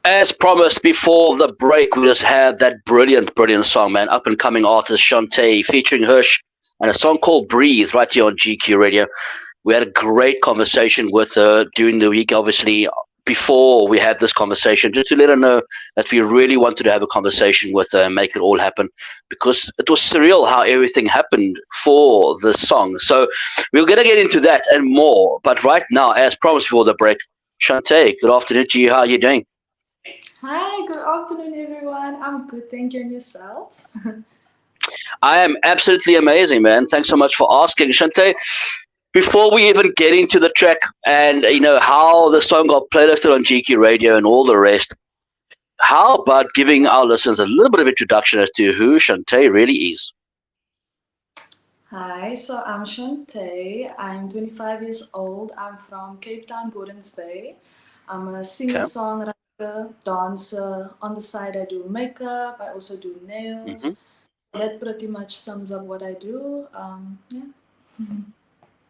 As promised before the break, we just had that brilliant song, man. Up and coming artist Chante featuring Hersh and a song called Breathe right here on GQ Radio. We had a great conversation with her during the week, obviously, before we had this conversation, just to let her know that we really wanted to have a conversation with her and make it all happen because it was surreal how everything happened for the song. So we're going to get into that and more. But right now, as promised before the break, Chante, good afternoon to you. How are you doing? Hi, good afternoon, everyone. I'm good, thank you, and yourself? I am absolutely amazing, man. Thanks so much for asking, Shante. Before we even get into the track and how the song got playlisted on GQ Radio and all the rest, how about giving our listeners a little bit of introduction as to who Shante really is? Hi, so I'm Chante. I'm 25 years old. I'm from Cape Town, Gordons Bay. I'm a singer, Okay. songwriter, dancer. On the side, I do makeup. I also do hmm nails. That pretty much sums up what I do. Yeah.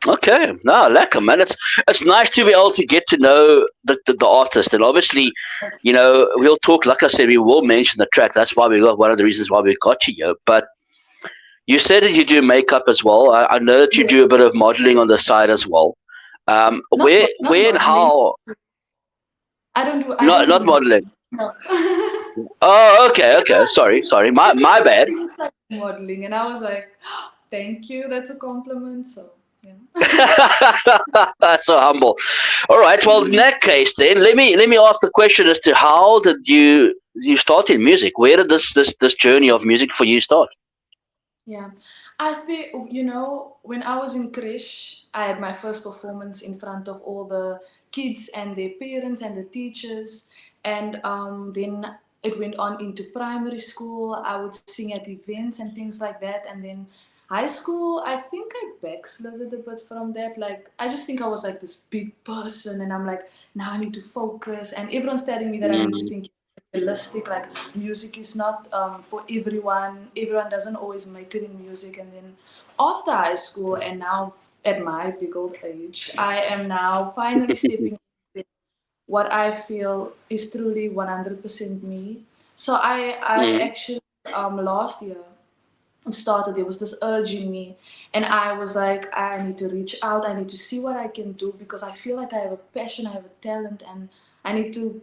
Okay, no, lekker, man. It's nice to be able to get to know the artist, and obviously, we'll talk. Like I said, we will mention the track. That's why we got one of the reasons why we got you here. But you said that you do makeup as well. I know that you Yeah. do a bit of modeling on the side as well. Not not Where and modeling. how? I don't do Not modeling. modeling. No. Oh, okay. Sorry. My Everyone bad. thinks like modeling, and I was like, thank you, that's a compliment. So yeah. So humble. All right. Well, in that case, then let me ask the question as to how did you start in music? Where did this journey of music for you start? Yeah, I think, when I was in Krish, I had my first performance in front of all the kids and their parents and the teachers. And then it went on into primary school. I would sing at events and things like that. And then high school, I think I backslided a bit from that. Like, I just think I was like this big person, and I'm like, now I need to focus. And everyone's telling me that I need to Mm, think realistic, like music is not for everyone doesn't always make it in music. And then after high school, and now at my big old age, I am now finally stepping into what I feel is truly 100% me. So I mm, actually last year started, there was this urge in me, and I was like, I need to reach out, I need to see what I can do, because I feel like I have a passion, I have a talent, and I need to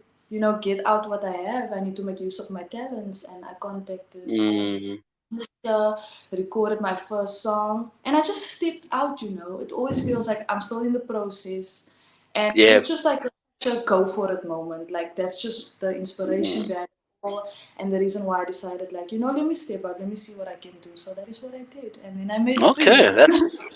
get out what I have. I need to make use of my talents. And I contacted mm. producer, recorded my first song, and I just stepped out. It always feels like I'm still in the process, and Yeah. it's just like a go for it moment. Like, that's just the inspiration Mm. behind it all, and the reason why I decided, like, let me step out, let me see what I can do. So that is what I did, and then I made Breathe. Okay, that's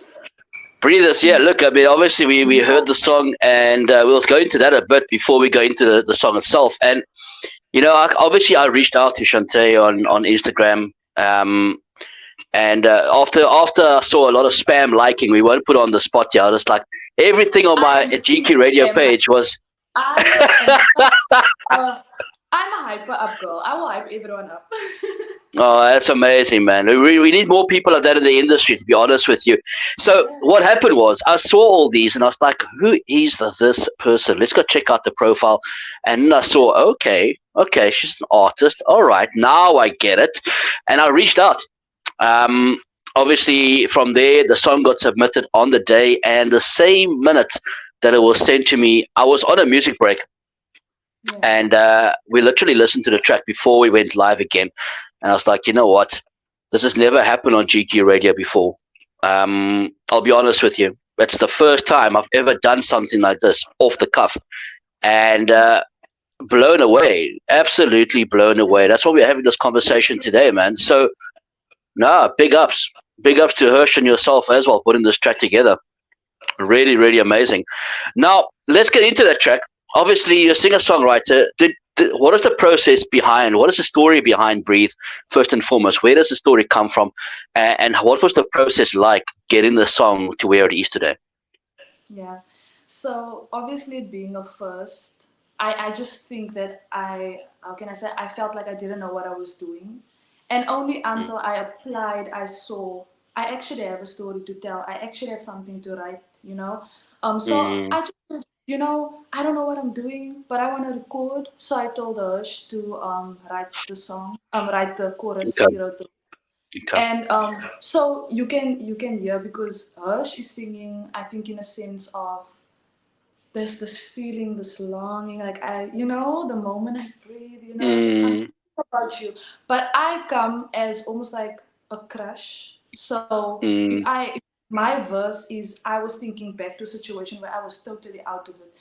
Breathers. Yeah, look, I mean, obviously we heard the song, and we'll go into that a bit before we go into the song itself. And obviously I reached out to Shantae on Instagram, and after I saw a lot of spam liking, we won't put on the spot here. Just like everything on I my am the king GQ of radio spam. Like, page was. I am such a I'm a hyper up girl. I will hype everyone up. Oh, that's amazing, man. We need more people like that in the industry, to be honest with you. So Yeah. what happened was I saw all these and I was like, who is this person? Let's go check out the profile. And I saw, okay, she's an artist. All right, now I get it. And I reached out. Um, Obviously, from there, the song got submitted on the day. And the same minute that it was sent to me, I was on a music break. Yeah. And we literally listened to the track before we went live again. And I was like, you know what? This has never happened on GQ Radio before. I'll be honest with you. It's the first time I've ever done something like this off the cuff. And blown away. Absolutely blown away. That's why we're having this conversation today, man. So, nah, big ups. Big ups to Hersh and yourself as well, putting this track together. Really amazing. Now, let's get into that track. Obviously, you're a singer songwriter. What is the process behind? What is the story behind Breathe? First and foremost, where does the story come from, and what was the process like getting the song to where it is today? Yeah. So obviously, being a first, I just think that how can I say, I felt like I didn't know what I was doing. And only Mm, until I applied, I saw I actually have a story to tell. I actually have something to write. So mm, I just I don't know what I'm doing, but I want to record. So I told Hersh to write the song, write the chorus. Okay. He wrote the Okay. and so you can hear because Hersh is singing. I think in a sense of there's this feeling, this longing, like the moment I breathe, just I'm Mm, thinking about you. But I come as almost like a crush. So mm, if my verse is I was thinking back to a situation where I was totally out of it.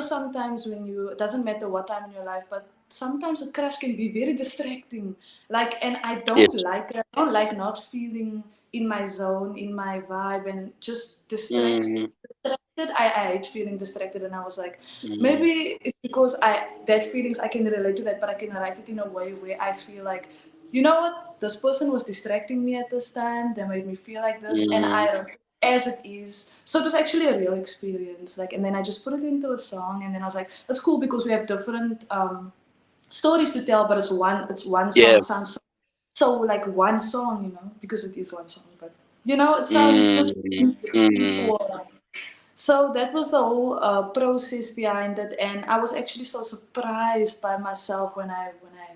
Sometimes when it doesn't matter what time in your life, but sometimes a crush can be very distracting. Like, and I don't yes. like it. I don't like not feeling in my zone, in my vibe, and just Mm, distracted. I hate feeling distracted, and I was like, mm, maybe it's because I that feelings I can relate to that, but I can write it in a way where I feel like, you know what, this person was distracting me at this time. They made me feel like this, and mm, I wrote it as it is. So it was actually a real experience. Like, and then I just put it into a song, and then I was like, it's cool because we have different stories to tell, but it's one song. yeah. It sounds so like one song, because it is one song, but it sounds just Mm, it's mm, equal. So that was the whole process behind it, and I was actually so surprised by myself when I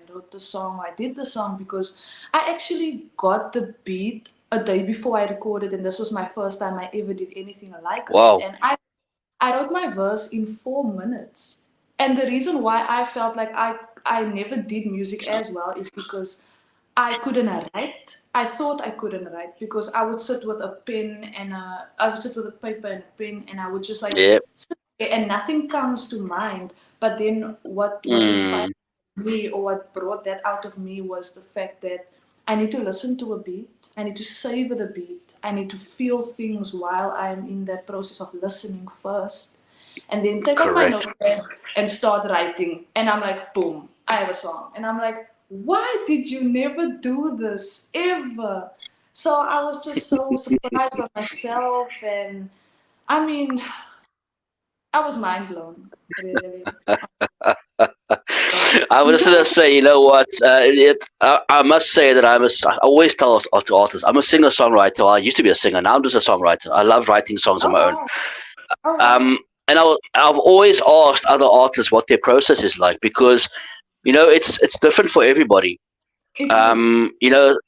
wrote the song. I did the song because I actually got the beat a day before I recorded, and this was my first time I ever did anything like that. wow. And I wrote my verse in 4 minutes. And the reason why I felt like I never did music as well is because I couldn't write. I thought I couldn't write because I would sit with a pen and I would sit with a paper and a pen and I would just like Yeah. sit there and nothing comes to mind. But then what's inspired Mm, me or what brought that out of me was the fact that I need to listen to a beat. I need to savor the beat. I need to feel things while I'm in that process of listening first. And then take out my correct. notepad and start writing. And I'm like, boom, I have a song. And I'm like, why did you never do this ever? So I was just so surprised by myself. And I mean, I was mind blown, really. I was just gonna say, you know what? I must say that I always tell to artists, I'm a singer songwriter. I used to be a singer. Now I'm just a songwriter. I love writing songs on Oh, my own. wow. Oh, Um, wow. and I've always asked other artists what their process is like because it's different for everybody. It is.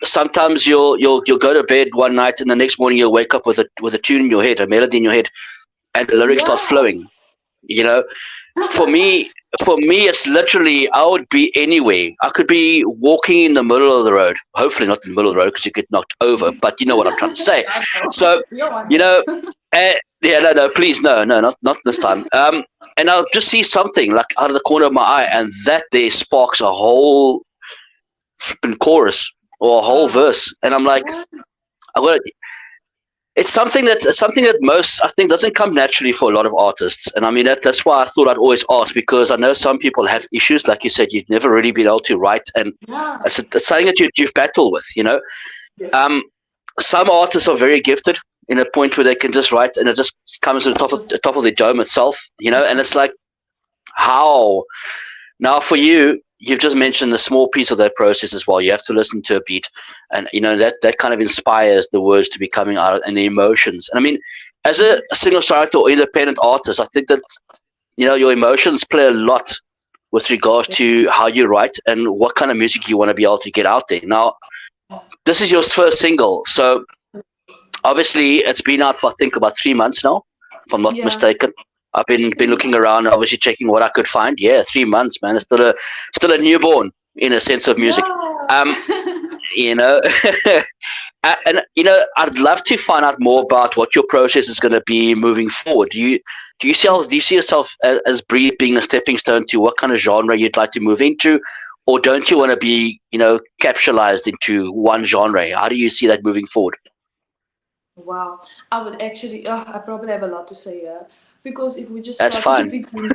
Sometimes you'll go to bed one night and the next morning you'll wake up with a tune in your head, a melody in your head, and the lyrics start Yeah. flowing. You know, for me, it's literally I would be anywhere. I could be walking in the middle of the road. Hopefully, not in the middle of the road because you get knocked over. But you know what I'm trying to say. I know. So, We don't want you know, that. yeah, no, please, no, not this time. And I'll just see something like out of the corner of my eye, and that there sparks a whole flipping chorus or a whole Uh, verse, and I'm like, yes. I got it's something that most I think doesn't come naturally for a lot of artists, and I mean that's why I thought I'd always ask because I know some people have issues, like you said, you've never really been able to write, and Yeah. it's something that you've battled with. Yes. Um, some artists are very gifted in a point where they can just write, and it just comes to Just, the top of the dome itself, and it's like how now, for you, you've just mentioned a small piece of that process as well. You have to listen to a beat, and that kind of inspires the words to be coming out and the emotions. And I mean, as a singer-songwriter or independent artist, I think that your emotions play a lot with regards to how you write and what kind of music you want to be able to get out there. Now, this is your first single, so obviously it's been out for I think about 3 months now, if I'm not yeah. mistaken. I've been looking around, obviously checking what I could find. Yeah, 3 months, man. It's still a newborn in a sense of music. Yeah. Um, you know, and I'd love to find out more about what your process is going to be moving forward. Do you see yourself as Breathe being a stepping stone to what kind of genre you'd like to move into, or don't you want to be capsulized into one genre? How do you see that moving forward? Wow, I would actually, I probably have a lot to say here because if we just That's start at the fine. beginning,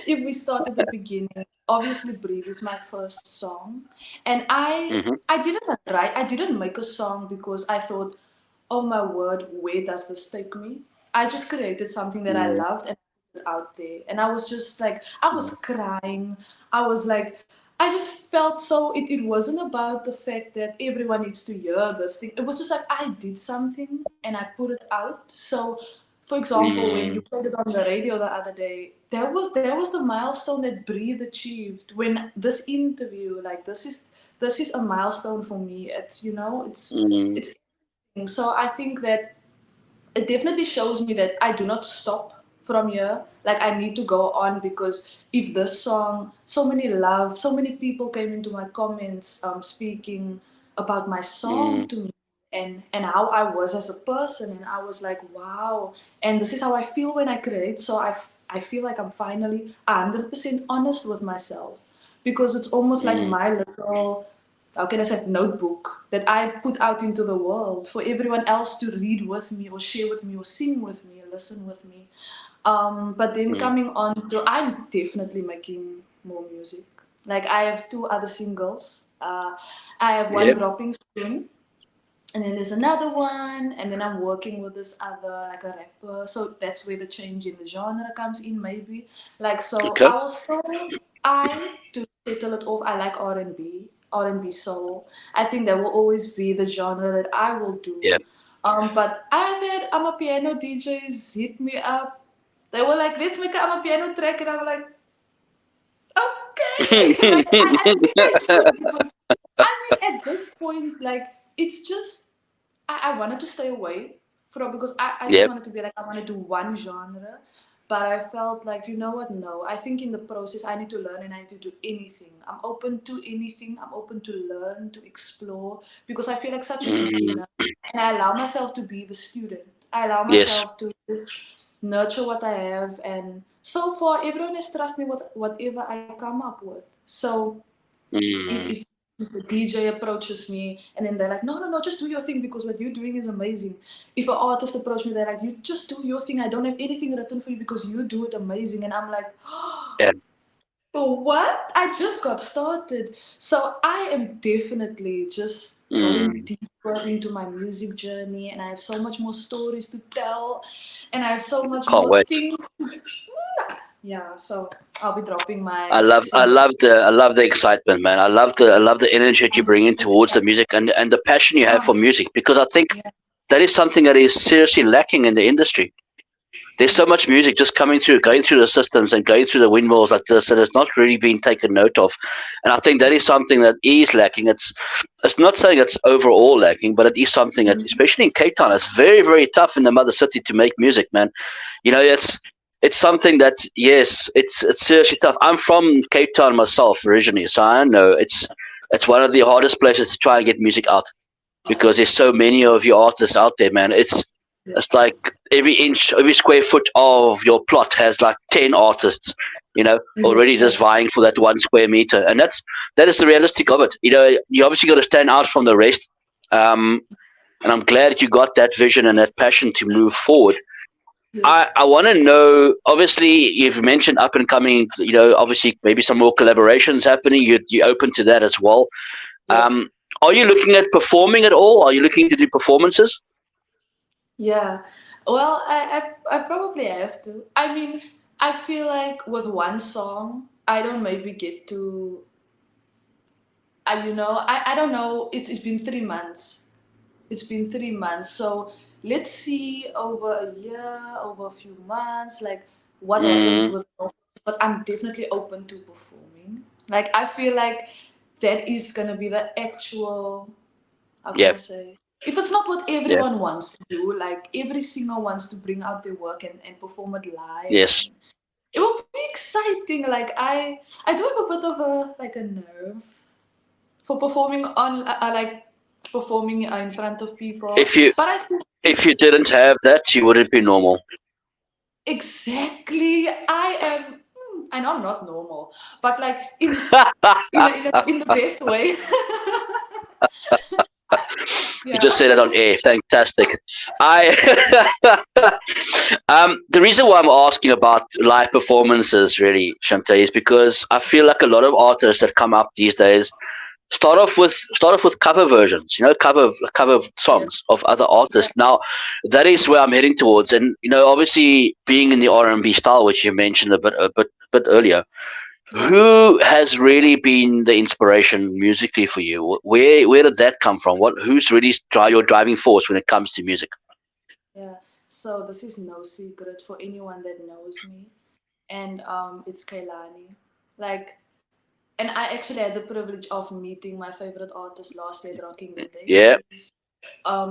if we start at the beginning, obviously "Breathe" is my first song, and I Hmm. I didn't write, I didn't make a song because I thought, oh my word, where does this take me? I just created something that I loved and put it out there, and I was just like, I was crying, I was like. I just felt so it wasn't about the fact that everyone needs to hear this thing. It was just like I did something and I put it out. So For example, when you Mm, played it on the radio the other day, that was the milestone that Breathe achieved. When this interview, like this is a milestone for me. It's mm, it's so I think that it definitely shows me that I do not stop from here. Like I need to go on because if this song, so many people came into my comments, speaking about my song mm, to me and how I was as a person, and I was like, wow. And this is how I feel when I create. So I feel like I'm finally 100% honest with myself because it's almost like mm, my little, how can I say, notebook that I put out into the world for everyone else to read with me or share with me or sing with me or listen with me. But then mm. coming on to, I'm definitely making more music. Like I have two other singles. I have one Yep. dropping soon, and then there's another one, and then I'm working with this other, like a rapper. So that's where the change in the genre comes in, maybe. Like so, Okay. I was still, I to settle it off. I like R&B soul. I think that will always be the genre that I will do. Yeah. But I've had I'm a piano DJs hit me up. They were like, let's make a I'm a piano track, and I'm like, okay. Like I think I should because I mean at this point, like it's just I wanted to stay away from because I just Yep. wanted to be like I want to do one genre, but I felt like you know what? No, I think in the process I need to learn and I need to do anything. I'm open to anything. I'm open to learn, to explore because I feel like such a Mm, beginner, and I allow myself to be the student. I allow yes. myself to just nurture what I have, and so far everyone has trusted me with whatever I come up with. So if Mm, if if the DJ approaches me and then they're like, no, no, no, just do your thing because what you're doing is amazing. If an artist approaches me, they're like, you just do your thing. I don't have anything written for you because you do it amazing. And I'm like, yeah. what? I just got started. So I am definitely just going Mm, deeper into my music journey and I have so much more stories to tell and I have so much can't more wait. things. Yeah, so I'll be dropping I my love I single. love the I love the excitement, man. I love the energy that you I'm bring in so towards the excited. music and the passion you have Oh, for music because I think yeah, that is something that is seriously lacking in the industry. There's so yeah. much music just coming through, going through the systems and going through the windmills like this, and it's not really being taken note of. And I think that is something that is lacking. It's not saying it's overall lacking, but it is something that, Mhm. especially in Cape Town, it's very very tough in the mother city to make music, man. It's something that yes, it's seriously tough. I'm from Cape Town myself originally, so I know it's one of the hardest places to try and get music out because there's so many of your artists out there, man. It's like every inch, every square foot of your plot has like 10 artists, already just Yes. vying for that 1 square meter, and that is the realistic of it. You obviously got to stand out from the rest. Um, and I'm glad you got that vision and that passion to move forward. I, Yes. I want to know. Obviously, you've mentioned up and coming. Obviously, maybe some more collaborations happening. You open to that as well. Um, Yes. are you looking at performing at all? Are you looking to do performances? Yeah. Well, I probably have to. I mean, I feel like with one song, I don't maybe get to. I don't know. It's been 3 months. It's been 3 months. So let's see over a year, over a few months, like what happens Mm, with. But I'm definitely open to performing. Like I feel like that is gonna be the actual, how can yeah. I say? If it's not what Yeah. everyone wants to do, like every singer wants to bring out their work and perform it live, Yes. and it will be exciting. Like I do have a bit of a like a nerve for performing on like performing in front of people, If you but I think if you it's didn't have that, you wouldn't be normal. exactly I am. I know I'm not normal, but like in the best way. You Yeah. just said it on air. Fantastic. I the reason why I'm asking about live performances really, Shante, is because I feel like a lot of artists that come up these days start off with cover versions, cover Yes. songs of other Yeah. artists. Now, that is where I'm heading towards, and obviously being in the R&B style, which you mentioned a bit earlier. Yeah. Who has really been the inspiration musically for you? Where did that come from? Who's really your driving force when it comes to music? Yeah. So this is no secret for anyone that knows me. And it's Kailani. Like, and I actually had the privilege of meeting my favorite artist last year at Rocking the Yeah. Daisies.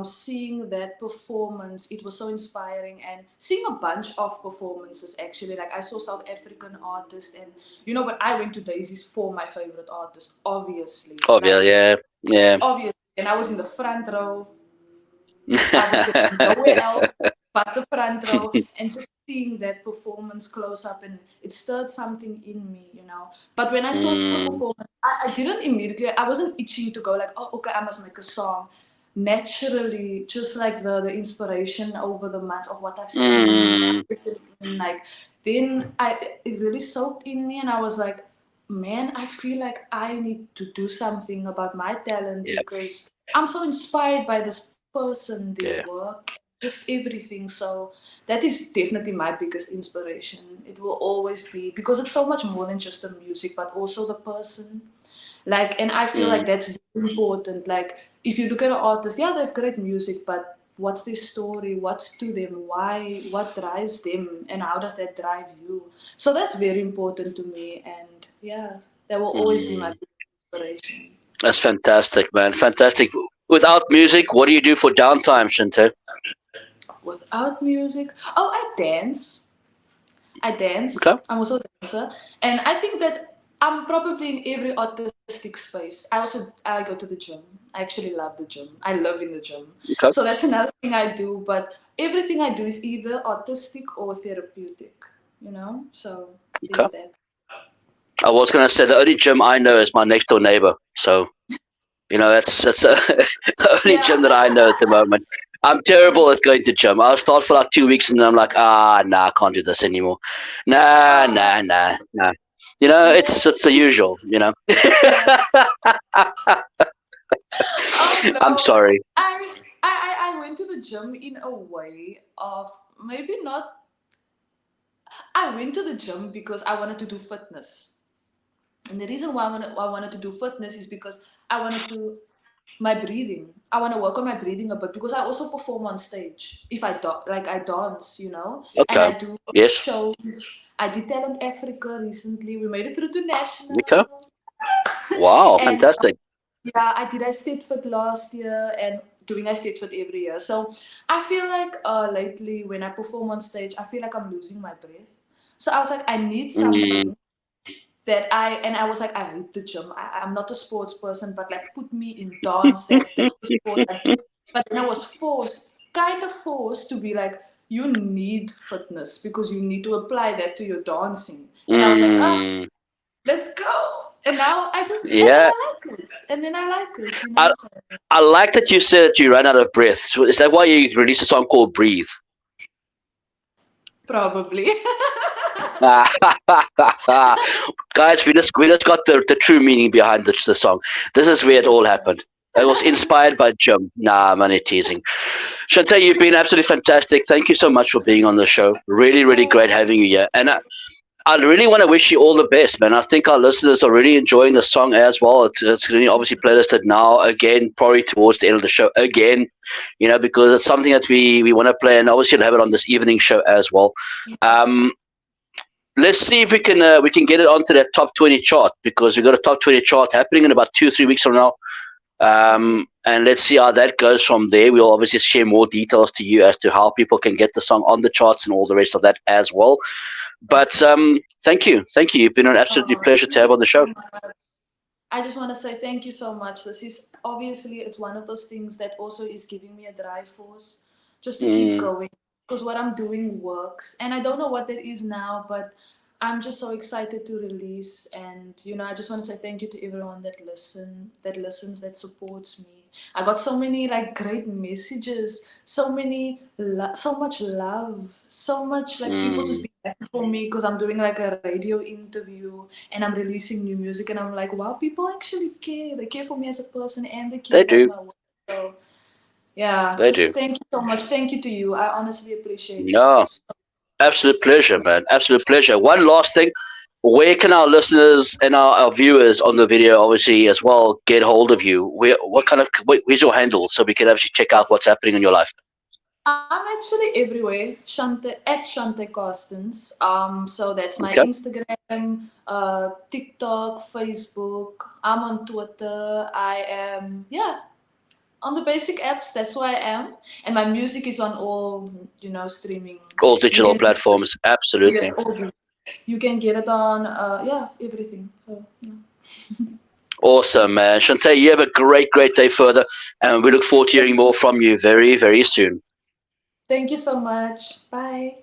Seeing that performance, it was so inspiring, and seeing a bunch of performances actually. Like I saw South African artists, and but I went to Daisies for my favorite artist, obviously. Oh, yeah, Like yeah, yeah. obviously, and I was in the front row. I was getting nowhere else but the front row, and just seeing that performance close up, and it stirred something in me. But when I saw the Mm, performance, I didn't immediately, I wasn't itching to go like, oh, okay, I must make a song. Naturally, just like the inspiration over the months of what I've seen, mm, and like then it really soaked in me, and I was like, man, I feel like I need to do something about my talent yeah, because I'm so inspired by this person, their yeah. work, just everything. So that is definitely my biggest inspiration. It will always be because it's so much more than just the music, but also the person. Like, and I feel Mm, like that's important. Like, if you look at an artist, yeah, they have great music, but what's their story? What's to them? Why? What drives them? And how does that drive you? So that's very important to me. And yeah, that will always be my mm. biggest inspiration. That's fantastic, man. Fantastic. Without music, what do you do for downtime, Shante? Without music, oh, I dance. I Okay, dance. I'm also a dancer, and I think that I'm probably in every artistic space. I go to the gym. I actually love the gym. I live in the gym, okay, so that's another thing I do. But everything I do is either artistic or therapeutic. So okay. there's that. I was gonna say the only gym I know is my next door neighbor. So that's the only Yeah. gym that I know at the moment. I'm terrible at going to gym. I'll start for like 2 weeks and then I'm like, nah, I can't do this anymore. Nah, Oh nah, nah, nah. It's the man. usual. Yeah. Oh I'm no. sorry. I went to the gym in a way of maybe not. I went to the gym because I wanted to do fitness. And the reason why I wanted to do fitness is because I wanted to my breathing. I want to work on my breathing a bit because I also perform on stage. If I dance, and Okay. I do Yes. shows. I did Talent Africa recently. We made it through to Okay. nationals. Wow. And Fantastic. yeah, I did I State Fit last year and doing I State Fit every year. So I feel like lately when I perform on stage, I feel like I'm losing my breath. So I was like, I need Mm, something and I was like, I hate the gym. I'm not a sports person, but like put me in dance. That's the sport I do. But then I was kind of forced to be like, you need fitness because you need to apply that to your dancing. And I was like, oh, mm, let's go. And now and then yeah. I like it. And then I like it. I So I like that you said that you ran out of breath. So is that why you released a song called "Breathe"? probably. Guys, we just got the true meaning behind the song. This is where it all happened. It was inspired by Jim. Nah, man, it's teasing. Chantal, you've been absolutely fantastic. Thank you so much for being on the show. Really, really great Oh, having you here. And I really want to wish you all the best, man. I think our listeners are really enjoying the song as well. It's going to obviously playlisted now again, probably towards the end of the show again, because it's something that we want to play, and obviously we'll have it on this evening show as well. Um, let's see if we can get it onto that top 20 chart because we've got a top 20 chart happening in about 2 or 3 weeks from now. okay. And let's see how that goes from there. We'll obviously share more details to you as to how people can get the song on the charts and all the rest of that as well. But thank you, thank you. You've been an absolutely pleasure to Thank have you on the show. so much. I just want to say thank you so much. This is obviously it's one of those things that also is giving me a drive force just to keep Mm, going because what I'm doing works. And I don't know what that is now, but I'm just so excited to release and I just want to say thank you to everyone that listens, that supports me. I got so many like great messages, so much love, so much like people just mm. being happy for me because I'm doing like a radio interview and I'm releasing new music and I'm like, wow, people actually care. They care for me as a person and they care They about do, my work. So yeah, they do. just thank you so much. Thank you to you. I honestly appreciate this. No, absolute pleasure, man. Absolute pleasure. One last thing. Where can our listeners and our viewers on the video, obviously, as well, get hold of you? Where's your handle so we can actually check out what's happening in your life? I'm actually everywhere. Chante at Chante Costins. So that's my Okay. Instagram, TikTok, Facebook. I'm on Twitter. I am on the basic apps. That's who I am, and my music is on all streaming. All You digital can platforms. yes, Absolutely. all you can get it on everything. So yeah. Awesome, man. Chante, you have a great day further, and we look forward to hearing more from you very, very soon. Thank you so much. Bye.